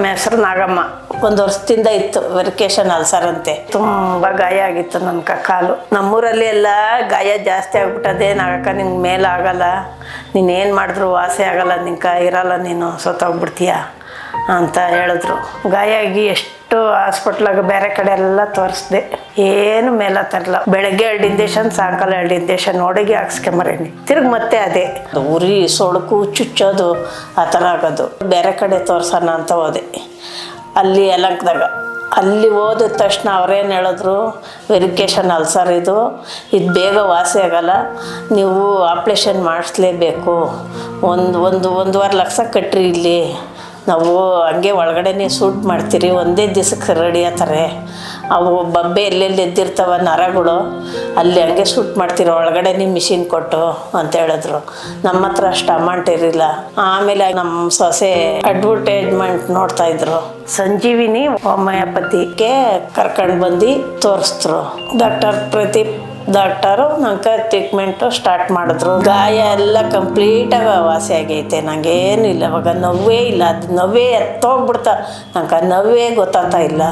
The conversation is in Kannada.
ನಮ್ಮ ಹೆಸರು ನಾಗಮ್ಮ. 1 ವರ್ಷದಿಂದ ಇತ್ತು ವೆರಿಕೇಷನ್ ಅಲ್ಸರ್ ಅಂತೆ. ತುಂಬ ಗಾಯ ಆಗಿತ್ತು ನನ್ನ ಕಾಲು. ನಮ್ಮೂರಲ್ಲಿ ಎಲ್ಲ ಗಾಯ ಜಾಸ್ತಿ ಆಗ್ಬಿಟ್ಟದೆ. ನಾಗಕ್ಕ ನಿಂಗೆ ಮೇಲಾಗಲ್ಲ, ನೀನೇನು ಮಾಡಿದ್ರು ವಾಸಿ ಆಗಲ್ಲ, ನಿಂಗೆ ಇರಲ್ಲ, ನೀನು ಸತ್ತೋಗ್ಬಿಡ್ತೀಯ ಅಂತ ಹೇಳಿದ್ರು. ಗಾಯ ಆಗಿ ಎಷ್ಟು ಹಾಸ್ಪಿಟ್ಲಾಗ ಬೇರೆ ಕಡೆ ಎಲ್ಲ ತೋರಿಸ್ದೆ, ಏನು ಮೇಲತ್ತರಲ್ಲ. ಬೆಳಗ್ಗೆ 2 ಇಂಜೆಕ್ಷನ್, ಸಾಯಂಕಾಲ 2 ಇಂಜೆಕ್ಷನ್ ಒಡಗಿ ಹಾಕ್ಸ್ಕೊಂಬರೀನಿ. ತಿರ್ಗಿ ಮತ್ತೆ ಅದೇ ಉರಿ, ಸೊಳಕು, ಚುಚ್ಚೋದು ಆ ಥರ ಆಗೋದು. ಬೇರೆ ಕಡೆ ತೋರ್ಸೋಣ ಅಂತ ಹೋದೆ, ಅಲ್ಲಿ ಯಲಂಕದಾಗ. ಅಲ್ಲಿ ಹೋದ ತಕ್ಷಣ ಅವ್ರೇನು ಹೇಳಿದ್ರು, ವೆರಿಕೇಷನ್ ಅಲ್ಸರ್ ಇದು ಬೇಗ ವಾಸಿ ಆಗಲ್ಲ, ನೀವು ಆಪ್ರೇಷನ್ ಮಾಡಿಸ್ಲೇಬೇಕು. ಒಂದೂವರೆ ಲಕ್ಷ ಕಟ್ರಿ, ಇಲ್ಲಿ ನಾವು ಹಂಗೆ ಒಳಗಡೆನೇ ಸೂಟ್ ಮಾಡ್ತೀರಿ, ಒಂದೇ ದಿವಸಕ್ಕೆ ರೆಡಿ ಆಗ್ತಾರೆ. ಅವು ಬಬ್ಬೆ ಎಲ್ಲೆಲ್ಲಿ ಎದ್ದಿರ್ತಾವ ನರಗಳು, ಅಲ್ಲಿ ಹಂಗೆ ಸೂಟ್ ಮಾಡ್ತೀರಿ ಒಳಗಡೆನೇ ಮಿಷಿನ್ ಕೊಟ್ಟು ಅಂತ ಹೇಳಿದ್ರು. ನಮ್ಮ ಹತ್ರ ಅಷ್ಟು ಅಮೌಂಟ್ ಇರಲಿಲ್ಲ. ಆಮೇಲೆ ನಮ್ಮ ಸೊಸೆ ಅಡ್ವರ್ಟೈಸ್ಮೆಂಟ್ ನೋಡ್ತಾಯಿದ್ರು, ಸಂಜೀವಿನಿ ಹೋಮಿಯೋಪತಿಗೆ ಕರ್ಕೊಂಡು ಬಂದು ತೋರಿಸಿದ್ರು. ಡಾಕ್ಟರ್ ಪ್ರದೀಪ್ ಡಾಕ್ಟರು ನಂಗೆ ಟ್ರೀಟ್ಮೆಂಟು ಸ್ಟಾರ್ಟ್ ಮಾಡಿದ್ರು. ಗಾಯ ಎಲ್ಲ ಕಂಪ್ಲೀಟಾಗಿ ವಾಸಿ ಆಗೈತೆ, ನನಗೇನು ಇಲ್ಲ. ಅವಾಗ ನೋವೇ ಇಲ್ಲ, ಅದು ನೋವೇ ಎತ್ತೋಗ್ಬಿಡ್ತಾ, ನಂಗೆ ನೋವೇ ಗೊತ್ತಾಗ್ತಾ ಇಲ್ಲ.